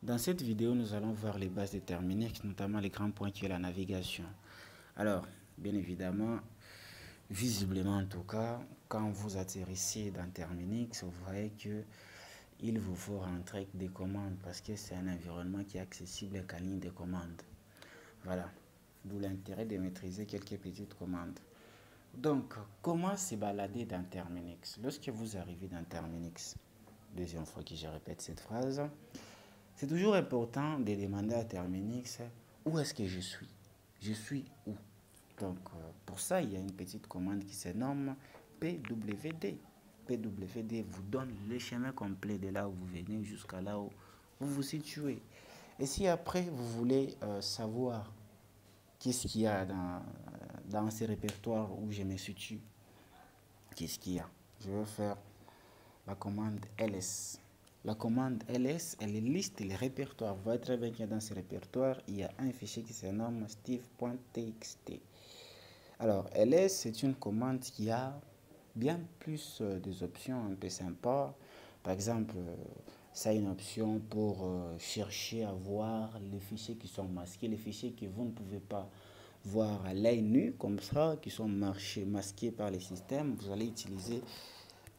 Dans cette vidéo, nous allons voir les bases de Terminix, notamment les grands points qui est la navigation. Alors, bien évidemment, visiblement en tout cas, quand vous atterrissez dans Terminix, vous voyez que il vous faut rentrer des commandes parce que c'est un environnement qui est accessible avec en ligne de commande. Voilà, d'où l'intérêt de maîtriser quelques petites commandes. Donc, comment se balader dans Terminix? Lorsque vous arrivez dans Terminix, deuxième fois que je répète cette phrase, c'est toujours important de demander à Terminix où est-ce que je suis. Je suis où? Donc, pour ça, il y a une petite commande qui se nomme PWD. PWD vous donne le chemin complet de là où vous venez jusqu'à là où vous vous situez. Et si après, vous voulez savoir qu'est-ce qu'il y a dans ces répertoires où je me situe, qu'est-ce qu'il y a? Je vais faire la commande ls. La commande ls, elle liste les répertoires. Vous voyez très bien qu'il y a dans ces répertoires, il y a un fichier qui se nomme steve.txt. Alors, ls, c'est une commande qui a bien plus des options un peu sympas. Par exemple, ça a une option pour chercher à voir les fichiers qui sont masqués, les fichiers que vous ne pouvez pas voir à l'œil nu, comme ça, qui sont masqués par les systèmes. Vous allez utiliser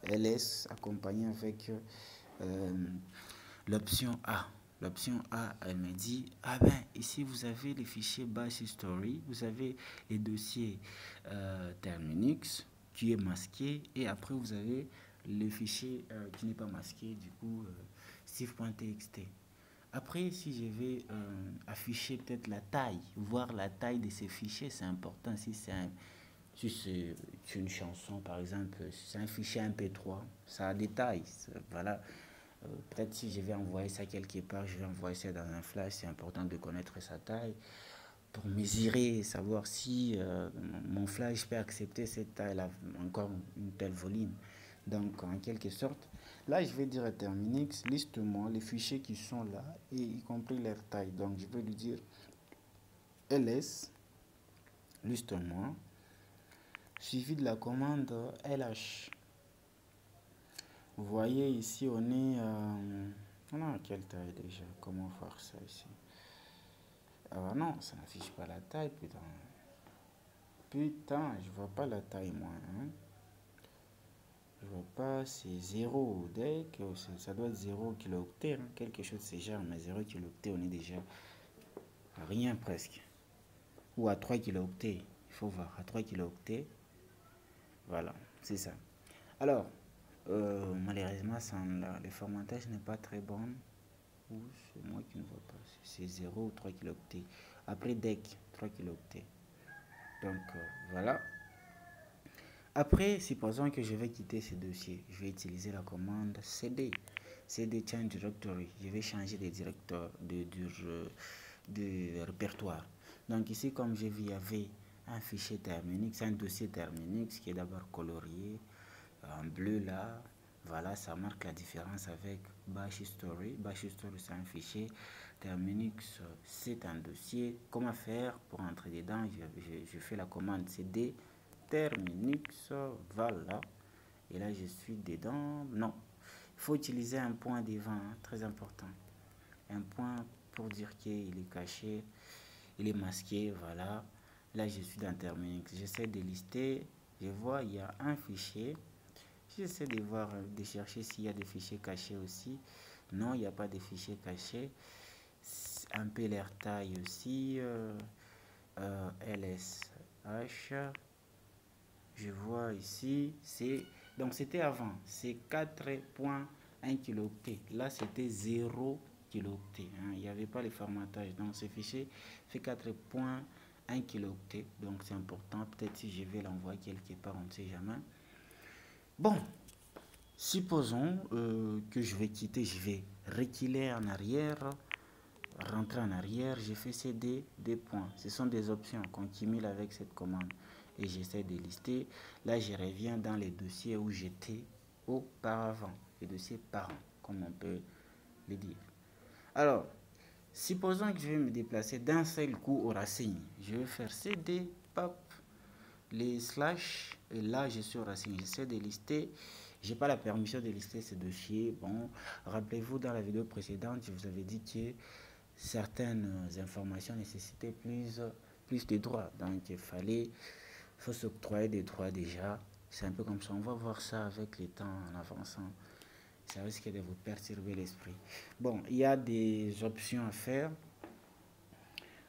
ls accompagné avec l'option A. L'option A, elle me dit, ah ben, ici vous avez les fichiers Bash History, vous avez les dossiers Terminix qui est masqué, et après vous avez le fichier qui n'est pas masqué, du coup, steve.txt. Après, si je vais afficher peut-être la taille, voir la taille de ces fichiers, c'est important. Si c'est une chanson, par exemple, si c'est un fichier MP3, ça a des tailles. Voilà. Peut-être si je vais envoyer ça quelque part, je vais envoyer ça dans un flash, c'est important de connaître sa taille pour mesurer, savoir si mon flash peut accepter cette taille-là, encore une telle volume. Donc, en quelque sorte, là, je vais dire à Terminix, liste-moi les fichiers qui sont là, et y compris leur taille. Donc, je vais lui dire ls, liste-moi, suivi de la commande lh. Vous voyez ici, on est... on a quelle taille déjà? Comment faire ça ici? Ah non, ça n'affiche pas la taille, putain. Putain, je vois pas la taille, moi. Hein? Je vois pas, c'est 0 deck, ça doit être 0 kilooctet, hein? Quelque chose de ce genre, mais 0 kilooctet, on est déjà à rien presque. Ou à 3 kilooctets, il faut voir, à 3 kilooctets. Voilà, c'est ça. Alors, malheureusement, le formatage n'est pas très bon. Ou c'est moi qui ne vois pas. C'est 0 ou 3 kilooctets. Après DEC, 3 kilooctets. Donc, voilà. Après, supposons que je vais quitter ce dossier. Je vais utiliser la commande cd. cd change directory. Je vais changer de directeur de répertoire. Donc ici, comme j'ai vu, il y avait un fichier Terminix, un dossier Terminix qui est d'abord colorié en bleu là. Voilà, ça marque la différence avec Bash History. Bash History, c'est un fichier. Terminix, c'est un dossier. Comment faire pour entrer dedans? Je fais la commande cd Terminix, voilà. Et là, je suis dedans. Non, il faut utiliser un point devant, hein, très important. Un point pour dire qu'il est caché, il est masqué, voilà. Là, je suis dans Terminix. J'essaie de lister. Je vois, il y a un fichier. J'essaie de voir, de chercher s'il y a des fichiers cachés aussi. Non, il n'y a pas de fichiers cachés. Un peu leur taille aussi. LSH. Je vois ici, donc c'était avant, c'est 4.1 kilooctets. Là, c'était 0 kilooctets. Hein. Il n'y avait pas le formatage. Donc, ce fichier fait 4.1 kilooctets. Donc, c'est important. Peut-être si je vais l'envoyer quelque part, on ne sait jamais. Bon, supposons que je vais quitter, je vais reculer en arrière, rentrer en arrière, j'ai fait cd des points. Ce sont des options qu'on cumule avec cette commande. Et j'essaie de lister. Là, je reviens dans les dossiers où j'étais auparavant. Les dossiers parents, comme on peut le dire. Alors, supposons que je vais me déplacer d'un seul coup au racine. Je vais faire cd, pop, les slash, et là, je suis au racine. J'essaie de lister. J'ai pas la permission de lister ces dossiers. Bon, rappelez-vous, dans la vidéo précédente, je vous avais dit que certaines informations nécessitaient plus de droits. Donc, faut s'octroyer des droits déjà. C'est un peu comme ça. On va voir ça avec le temps en avançant. Ça risque de vous perturber l'esprit. Bon, il y a des options à faire.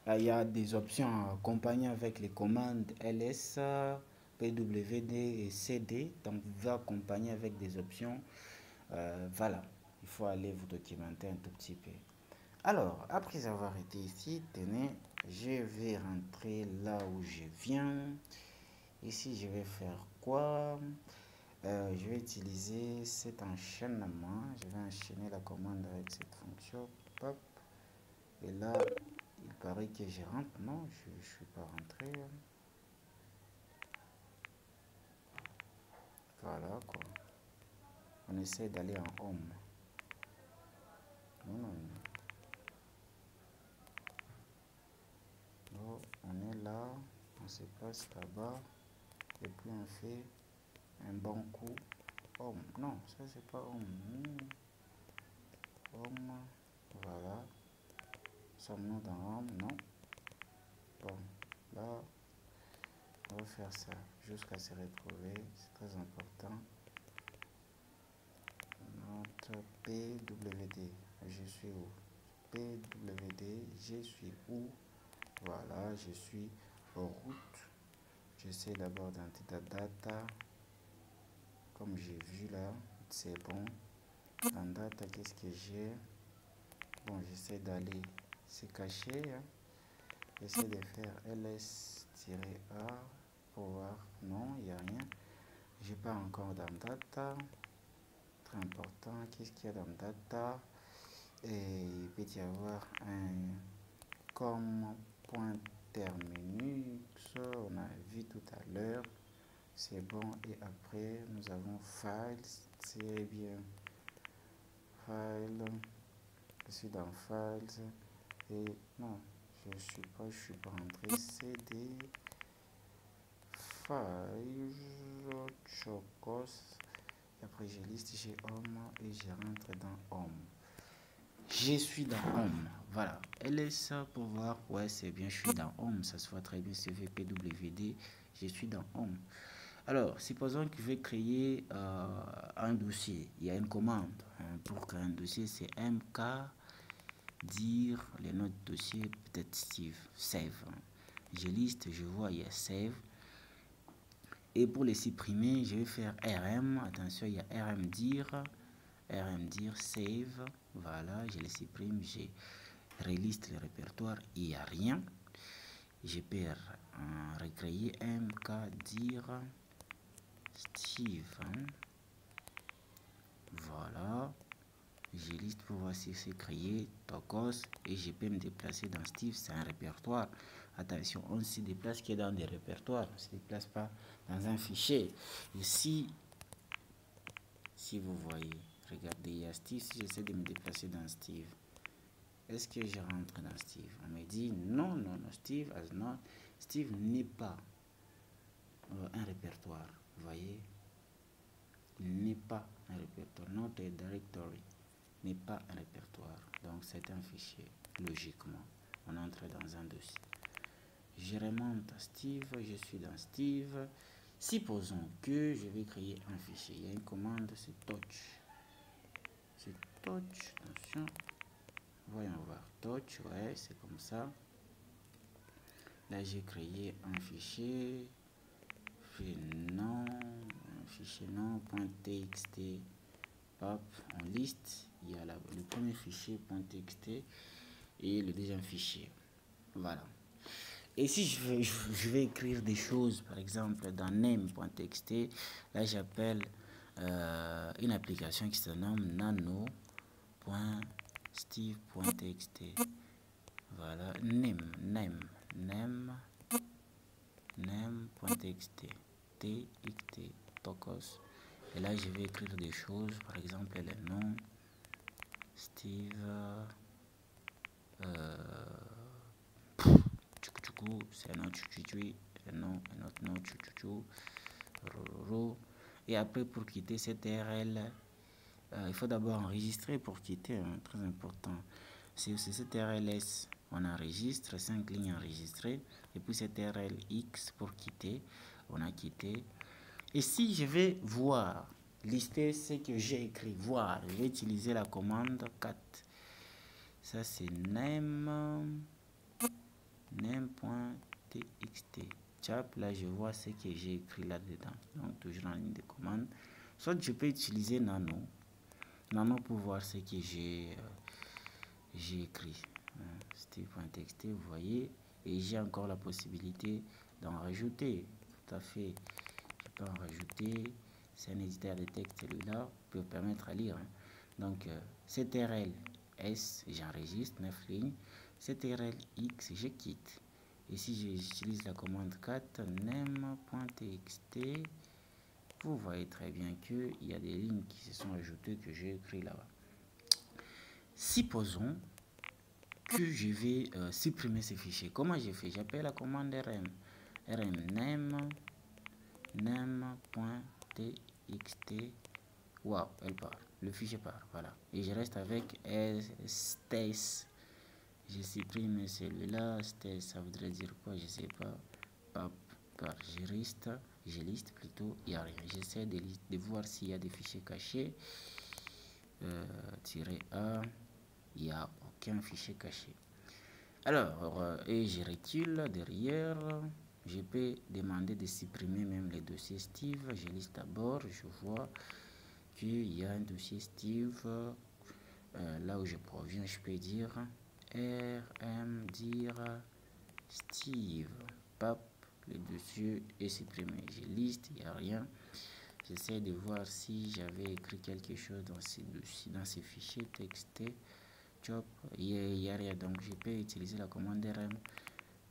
Il y a des options accompagnées avec les commandes ls, pwd et cd. Donc, vous pouvez accompagner avec des options. Voilà, il faut aller vous documenter un tout petit peu. Alors, après avoir été ici, tenez, je vais rentrer là où je viens. Ici, je vais faire quoi? Je vais utiliser cet enchaînement. Je vais enchaîner la commande avec cette fonction. Pop. Et là, il paraît que je rentre. Non, je ne suis pas rentré. Voilà quoi. On essaie d'aller en home. Non, non, non. Oh, on est là. On se passe là-bas. Et puis on fait un bon coup. Home. Non, ça c'est pas home. Home. Voilà. Sommes-nous dans home? Non. Bon, là, on va faire ça jusqu'à se retrouver. C'est très important. Notre PWD. Je suis où? PWD. Je suis où? Voilà, je suis en route. J'essaie d'abord d'entrer data. Comme j'ai vu là, c'est bon. En data, qu'est-ce que j'ai? Bon, j'essaie d'aller se cacher. Hein. J'essaie de faire ls-a pour voir. Non, il n'y a rien. J'ai pas encore dans data. Très important. Qu'est-ce qu'il y a dans data? Et il peut y avoir un comme point terminus. On a vu tout à l'heure. C'est bon. Et après, nous avons files. C'est bien. File. Je suis dans files. Et non, je suis pas rentré. CD. Files. Chocos. Et après, j'ai liste, j'ai home. Et je rentre dans home. Je suis dans home. Voilà. LS pour voir. Ouais, c'est bien. Je suis dans home. Ça se voit très bien. C'est VPWD. Je suis dans home. Alors, supposons que je vais créer un dossier. Il y a une commande pour créer un dossier. C'est mk dire les notes de dossier. Peut-être Steve. Save. Je liste. Je vois. Il y a save. Et pour les supprimer, je vais faire rm. Attention, il y a rm dire. RM dire save, voilà, je les supprime, je reliste le répertoire, il n'y a rien. Je peux recréer mk dire Steve, hein. Voilà, je liste pour voir si c'est créé, tokos, et je peux me déplacer dans Steve, c'est un répertoire. Attention, on se déplace que dans des répertoires, on ne se déplace pas dans un fichier. Ici, si vous voyez, regardez, il y a Steve, si j'essaie de me déplacer dans Steve, est-ce que je rentre dans Steve? On me dit non, non, non, Steve as not. Steve n'est pas un répertoire, vous voyez? Il n'est pas un répertoire. Not a directory n'est pas un répertoire. Donc c'est un fichier, logiquement. On entre dans un dossier. Je remonte à Steve, je suis dans Steve. Supposons que je vais créer un fichier. Il y a une commande, c'est touch. C'est touch, attention. Voyons voir, touch, ouais, c'est comme ça. Là, j'ai créé un fichier. Un fichier nom.txt. Hop, en liste, il y a le premier fichier .txt et le deuxième fichier. Voilà. Et si je vais écrire des choses, par exemple, dans name.txt, là, j'appelle une application qui se nomme nano.steve.txt. Voilà, name.txt, txt, tokos. Et là, je vais écrire des choses, par exemple, le nom, Steve, c'est un nom, un autre nom, Roro. Et après, pour quitter cette URL, il faut d'abord enregistrer pour quitter, hein, très important. C'est cette URLS, on enregistre, 5 lignes enregistrées, et puis cette URL X pour quitter, on a quitté. Et si je vais voir, lister ce que j'ai écrit, voir, je vais utiliser la commande cat. Ça c'est name.txt. Chap, là je vois ce que j'ai écrit là-dedans. Donc toujours en ligne de commande. Soit je peux utiliser nano pour voir ce que j'ai écrit. Steve.txt, vous voyez. Et j'ai encore la possibilité d'en rajouter. Tout à fait. Je peux en rajouter. C'est un éditeur de texte, celui-là, peut permettre à lire. Hein. Donc, CTRL S, j'enregistre 9 lignes. CTRL X, je quitte. Et si j'utilise la commande cat name.txt, vous voyez très bien qu'il y a des lignes qui se sont ajoutées que j'ai écrit là-bas. Supposons que je vais supprimer ces fichiers. Comment j'ai fait? J'appelle la commande rm name.txt. Wow, elle part. Le fichier part. Voilà. Et je reste avec stace. Je supprime celui-là. Stace, ça voudrait dire quoi? Je sais pas. Hop, je liste plutôt. Il n'y a rien. J'essaie de voir s'il y a des fichiers cachés. -A. Il n'y a aucun fichier caché. Alors, et je recule derrière. Je peux demander de supprimer même les dossiers Steve. Je liste d'abord. Je vois qu'il y a un dossier Steve. Là où je proviens, je peux dire rm dire Steve. Pap, le dossier est supprimé. Je liste, il n'y a rien. J'essaie de voir si j'avais écrit quelque chose dans ces dossiers, dans ces fichiers TXT. Job, il n'y a rien. Donc je peux utiliser la commande rm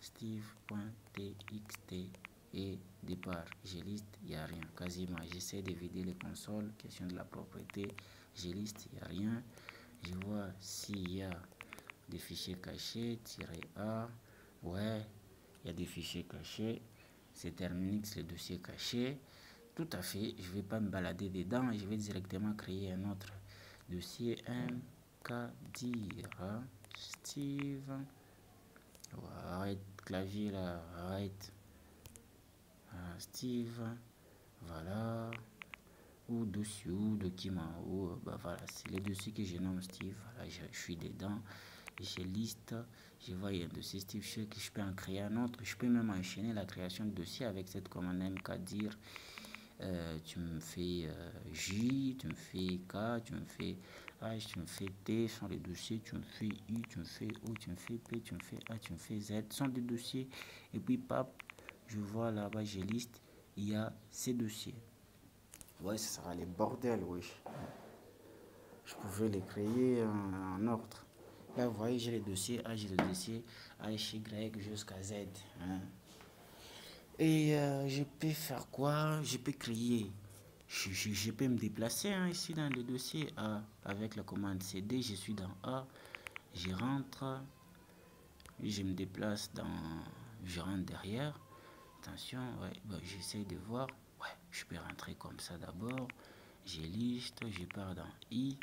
steve.txt et départ. Je liste, il n'y a rien. Quasiment. J'essaie de vider les consoles. Question de la propriété. Je liste, il n'y a rien. Je vois s'il y a des fichiers cachés. -A. Ouais, il y a des fichiers cachés. C'est Terminix, le dossier caché. Tout à fait. Je ne vais pas me balader dedans. Je vais directement créer un autre dossier mkdir Steve. Arrête, clavier là, arrête. Steve. Voilà. Ou dossier, ou document, ou bah voilà, c'est les dossiers que je nomme Steve. Voilà, je suis dedans. Je liste, je vois il y a un dossier Steve, je sais que je peux en créer un autre. Je peux même enchaîner la création de dossier avec cette commande mkdir. Tu me fais J, tu me fais K, tu me fais H, tu me fais T, sont les dossiers, tu me fais U, tu me fais O, tu me fais P, tu me fais A, tu me fais Z, sont des dossiers. Et puis, pap, je vois là-bas, j'ai liste, il y a ces dossiers. Ouais, ce sera les bordels, wesh. Je pouvais les créer en ordre. Là, vous voyez, j'ai les dossiers A, j'ai le dossier H, Y jusqu'à Z. Hein. Et je peux faire quoi? Je peux créer. Je peux me déplacer hein, ici dans le dossier A avec la commande CD. Je suis dans A. Je rentre. Je me déplace dans. Je rentre derrière. Attention, ouais, bah, j'essaie de voir. Ouais, je peux rentrer comme ça d'abord. Je liste. Je pars dans I.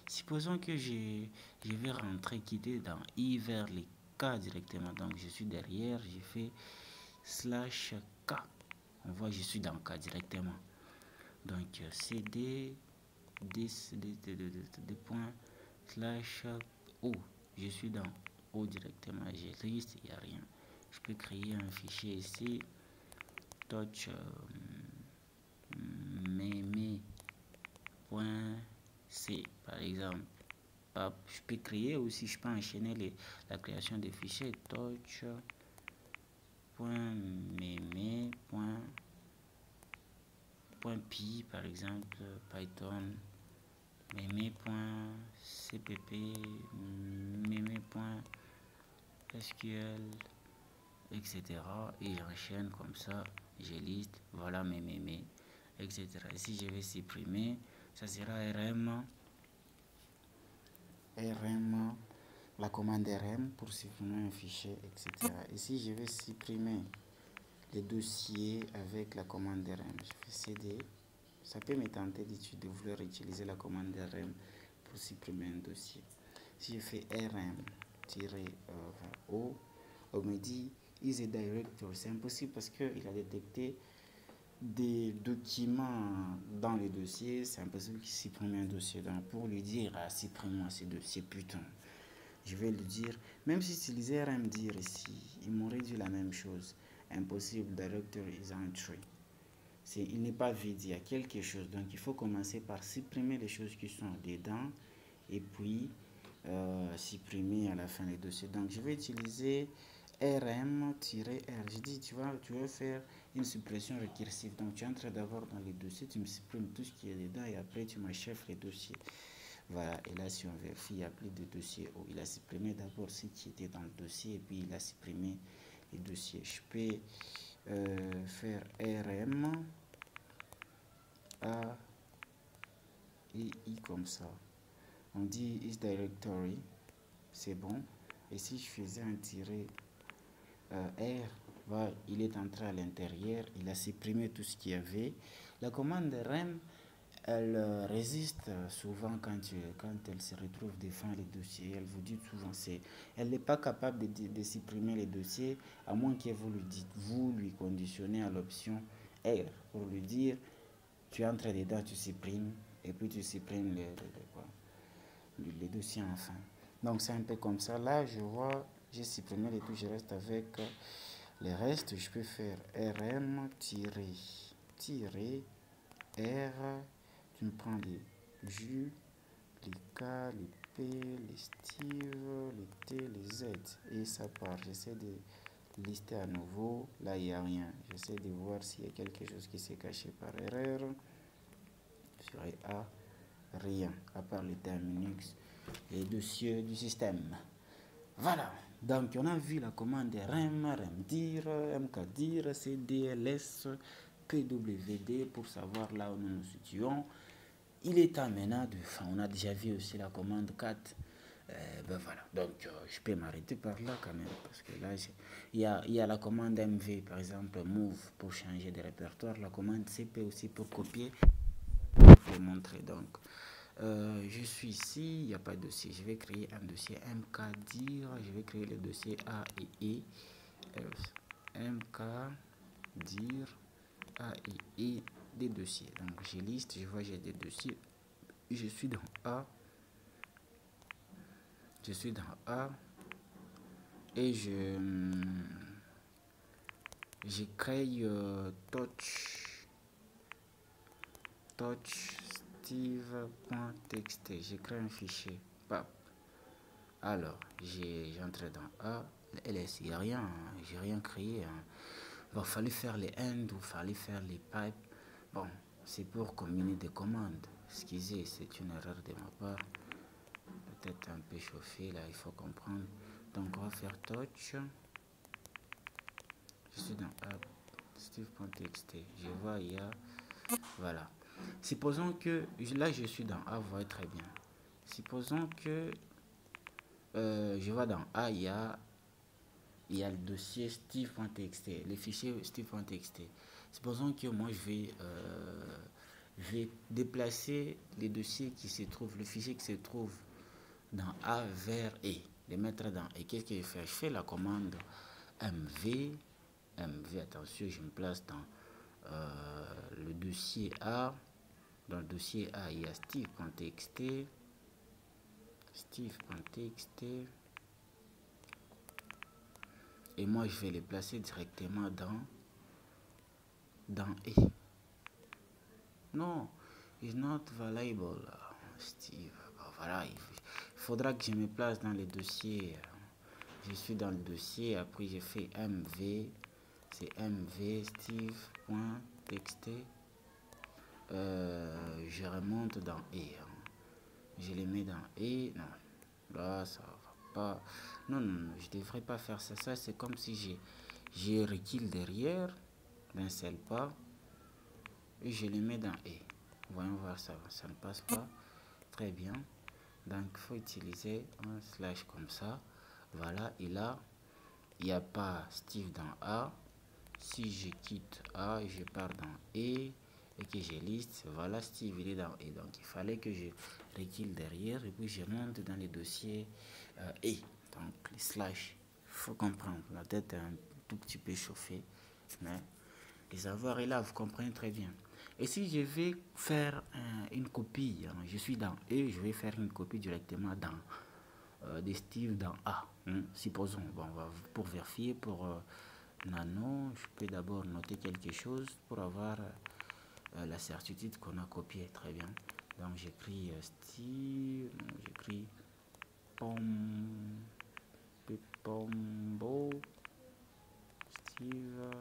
Supposons que je vais rentrer, quitter dans I vers les K directement. Donc je suis derrière. Je fais /K. On voit je suis dans K directement. Donc cd des points /O. Je suis dans O directement. Je liste, il n'y a rien. Je peux créer un fichier ici. Touch meme.c par exemple. Je peux créer aussi, je peux enchaîner la création des fichiers. Touch.meme.py par exemple, Python, meme.cpp, meme.sql, etc. Et j'enchaîne comme ça, j'ai liste, voilà mes meme, etc. Et si je vais supprimer, ça sera rm, la commande rm pour supprimer un fichier, etc. Et si je vais supprimer les dossiers avec la commande rm, je fais cd ça peut me tenter de vouloir utiliser la commande rm pour supprimer un dossier. Si je fais rm-o, on me dit is a directory. C'est impossible parce qu'il a détecté des documents dans le dossier. C'est impossible qu'il supprime un dossier. Donc pour lui dire supprime-moi ce dossier, putain, je vais lui dire, même si j'utilisais rm dire ici, il m'aurait dit la même chose. Impossible, directory is entry. Il n'est pas vide, il y a quelque chose. Donc il faut commencer par supprimer les choses qui sont dedans et puis supprimer à la fin les dossiers. Donc je vais utiliser rm-r. Je dis tu veux faire une suppression récursive. Donc tu entres d'abord dans les dossiers, tu me supprimes tout ce qui est dedans et après tu m'achèves les dossiers. Voilà, et là si on vérifie, il n'y a plus de dossier. Oh, il a supprimé d'abord ce qui était dans le dossier et puis il a supprimé les dossiers. Je peux faire rm a et i comme ça. On dit is directory, c'est bon. Et si je faisais un tiret R, il est entré à l'intérieur, il a supprimé tout ce qu'il y avait. La commande rem, elle résiste souvent quand elle se retrouve devant les dossiers. Elle vous dit souvent, elle n'est pas capable de supprimer les dossiers, à moins que vous lui conditionnez à l'option R pour lui dire, tu entres dedans, tu supprimes, et puis tu supprimes les dossiers enfin. Donc c'est un peu comme ça. Là, je vois, j'ai supprimé les touches, je reste avec les restes. Je peux faire rm-r. Tu me prends les jus, les K, les P, les Steve, les T, les Z. Et ça part. J'essaie de lister à nouveau. Là, il n'y a rien. J'essaie de voir s'il y a quelque chose qui s'est caché par erreur. Sur A, rien. À part les terminux, les dossiers du système. Voilà. Donc, on a vu la commande rem, remdir, mkdir, cdls, pwd pour savoir là où nous nous situons. Il est temps maintenant on a déjà vu aussi la commande 4. Voilà. Donc, je peux m'arrêter par là quand même. Parce que là, il y a la commande mv, par exemple, move pour changer de répertoire. La commande cp aussi pour copier. Je vais vous montrer. Donc, je suis ici, il n'y a pas de dossier. Je vais créer un dossier mkdir. Je vais créer le dossier A et E. Mkdir A et E des dossiers. Donc, j'ai liste, je vois j'ai des dossiers. Je suis dans A. Je suis dans A. Et je crée touch steve.txt. J'ai créé un fichier. Pap. Alors, j'entre dans A. ls, il n'y a rien, j'ai rien créé. Bon, il fallait faire les end ou il fallait faire les pipes. Bon, c'est pour combiner des commandes. Excusez, c'est une erreur de ma part. Peut-être un peu chauffé là, il faut comprendre. Donc, on va faire touch. Je suis dans app steve.txt. Je vois, il y a. Voilà. Supposons que. Là, je suis dans A, vous voyez très bien. Supposons que. Je vois dans A, il y a le dossier steve.txt, le fichier steve.txt. Supposons que moi je vais déplacer les dossiers qui se trouvent, le fichier qui se trouve dans A vers E, les mettre dans E. Qu'est-ce que je fais? Je fais la commande mv, attention, je me place dans le dossier A. Dans le dossier A, il y a steve.txt, et moi je vais les placer directement dans E. Non, it's not valuable, Steve. Voilà, il faudra que je me place dans le dossier. Je suis dans le dossier, après j'ai fait mv, c'est mv steve.txt. Je remonte dans E. Je les mets dans E. Non, là ça va pas. Non, je devrais pas faire ça. Ça c'est comme si j'ai recule derrière d'un seul pas et je les mets dans E. Voyons voir, ça ne passe pas. Très bien. Donc il faut utiliser un slash comme ça. Voilà, et là il n'y a pas Steve dans A. Si je quitte A, je pars dans E. et que je liste, voilà Steve il est dans E. Donc il fallait que je recule derrière et puis je monte dans les dossiers E. Donc les slash, il faut comprendre, la tête est un tout petit peu chauffée, mais les avoirs est là, vous comprenez très bien. Et si je vais faire une copie, hein, je suis dans E, je vais faire une copie directement dans des Steve dans A. Hein, supposons, bon, pour vérifier, pour Nano, je peux d'abord noter quelque chose pour avoir la certitude qu'on a copié. Très bien. Donc j'écris Steve, j'écris Pombo, Steve,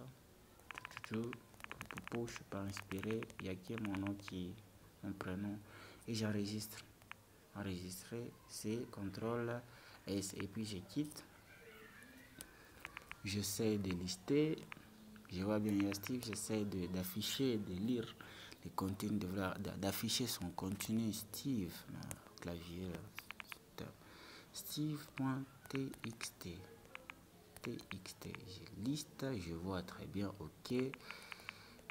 je ne suis pas inspiré, il y a qui mon nom qui est mon prénom et j'enregistre. Enregistrer, c'est CTRL S et puis je quitte. J'essaie de lister. Je vois bien il y a Steve, j'essaie d'afficher, de lire les contenus, d'afficher son contenu Steve, clavier, Steve.txt. Je liste, je vois très bien, ok.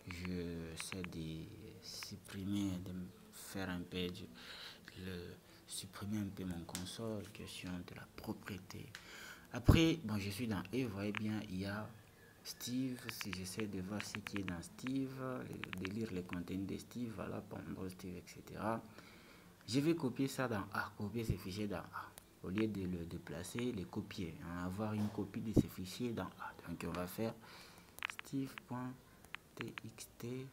Je sais de supprimer, de faire un peu, supprimer un peu mon console, question de la propriété. Après, bon, je suis dans E, vous voyez bien, il y a Steve. Si j'essaie de voir ce qui est dans Steve, de lire les contenus de Steve, voilà, Pombo, Steve, etc. Je vais copier ça dans A, copier ces fichiers dans A. Au lieu de le déplacer, les copier, hein, avoir une copie de ces fichiers dans A. Donc on va faire Steve.txt. Eh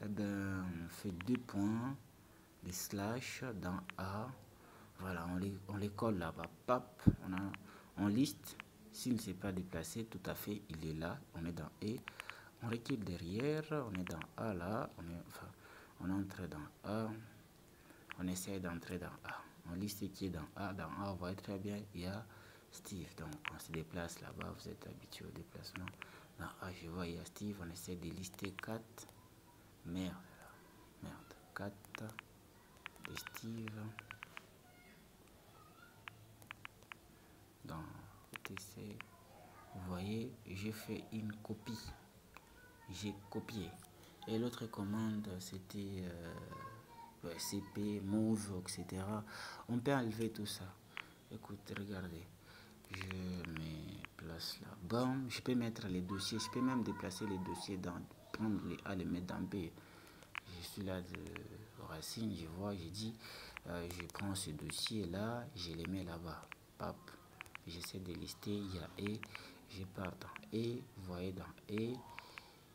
ben, on fait 2 points, des slash dans A. Voilà, on les colle là-bas. Pap, on liste. S'il ne s'est pas déplacé, tout à fait, il est là. On est dans E. On recule derrière. On est dans A là. On entre dans A. On essaie d'entrer dans A. On liste ce qui est dans A. Dans A, on voit très bien, il y a Steve. Donc, on se déplace là-bas. Vous êtes habitué au déplacement. Dans A, je vois, il y a Steve. On essaie de lister 4. Merde. 4 de Steve. Dans TC, vous voyez, j'ai fait une copie. J'ai copié. Et l'autre commande, c'était CP, move, etc. On peut enlever tout ça. Écoutez, regardez. Je mets place là. Bon, je peux mettre les dossiers. Je peux même déplacer les dossiers prendre les A, les mettre dans B. Je suis là de racine, je vois, je dis, je prends ce dossier là, je les mets là-bas. Pap. J'essaie de lister, il y a E, je pars dans E, vous voyez dans E,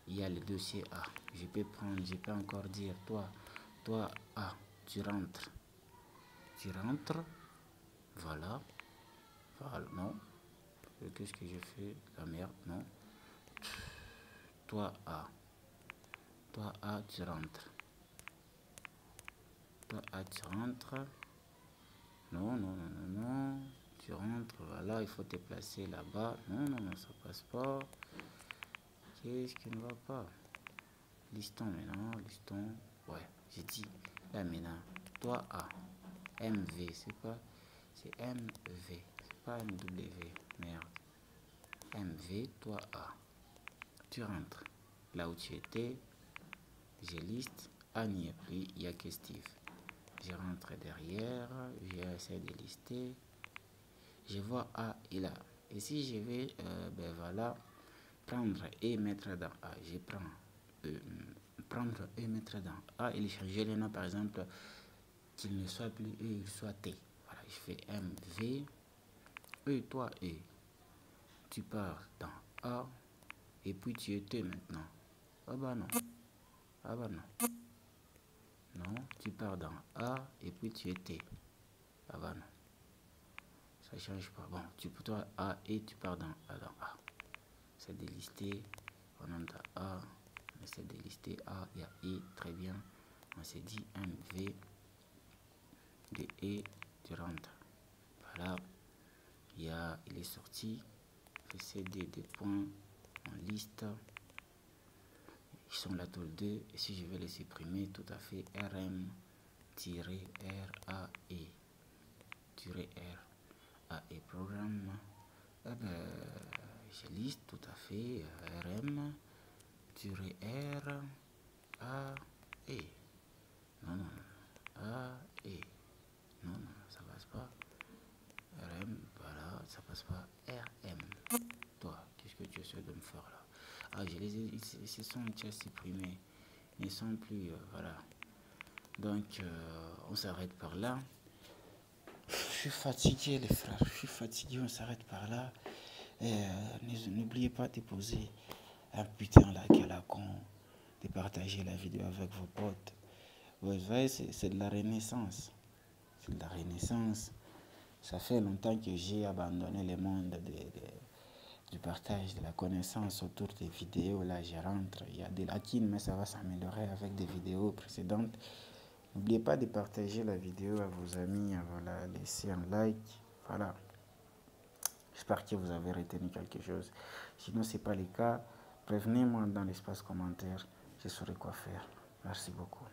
il y a le dossier A. Je peux encore dire, toi A, tu rentres, voilà, non, qu'est-ce que je fais, la merde, non, toi A, tu rentres, non, tu rentres, voilà, il faut te placer là-bas, non, ça passe pas. Qu'est-ce qui ne va pas? Listons maintenant, ouais, j'ai dit, là maintenant, toi A, MV, c'est quoi? C'est MV, c'est pas MW, merde. MV, toi A, tu rentres, là où tu étais, j'ai liste, A n'y est plus, il n'y a que Steve. Je rentre derrière, j'essaie de lister, je vois A et là. Et si je vais, ben voilà, prendre et mettre dans A, je prends prendre et mettre dans A et changer le nom, par exemple, qu'il ne soit plus E, il soit T. Voilà, je fais MV, E, toi, E. Tu pars dans A, et puis tu es T maintenant. Ah bah non. Non, tu pars dans A, et puis tu es T. Ah bah non. Ça change pas. Bon, toi A et tu pars dans A. C'est délisté. On entre A. On essaie de lister A. Il y a E. Très bien. On s'est dit MV de E. Tu rentres. Voilà. Il est sorti. CD des points en liste. Ils sont là tous les deux. Et si je vais les supprimer, tout à fait RM-RAE. -RAE programme. Je liste tout à fait RM-R A, E. Non, non. A, E. Non, non, ça passe pas. RM, voilà, ça passe pas. RM. Toi, qu'est-ce que tu essaies de me faire là? Ah, je les ai, ils se sont déjà supprimés. Ils ne sont plus, voilà. Donc, on s'arrête par là. Je suis fatigué, les frères. Je suis fatigué, on s'arrête par là. Et n'oubliez pas de poser un putain like à la con, de partager la vidéo avec vos potes. Vous voyez, c'est de la renaissance. C'est de la renaissance. Ça fait longtemps que j'ai abandonné le monde du partage de la connaissance autour des vidéos. Là, je rentre. Il y a des lacunes, mais ça va s'améliorer avec des vidéos précédentes. N'oubliez pas de partager la vidéo à vos amis, voilà, laisser un like. Voilà. J'espère que vous avez retenu quelque chose. Sinon, ce n'est pas le cas, prévenez-moi dans l'espace commentaire. Je saurai quoi faire. Merci beaucoup.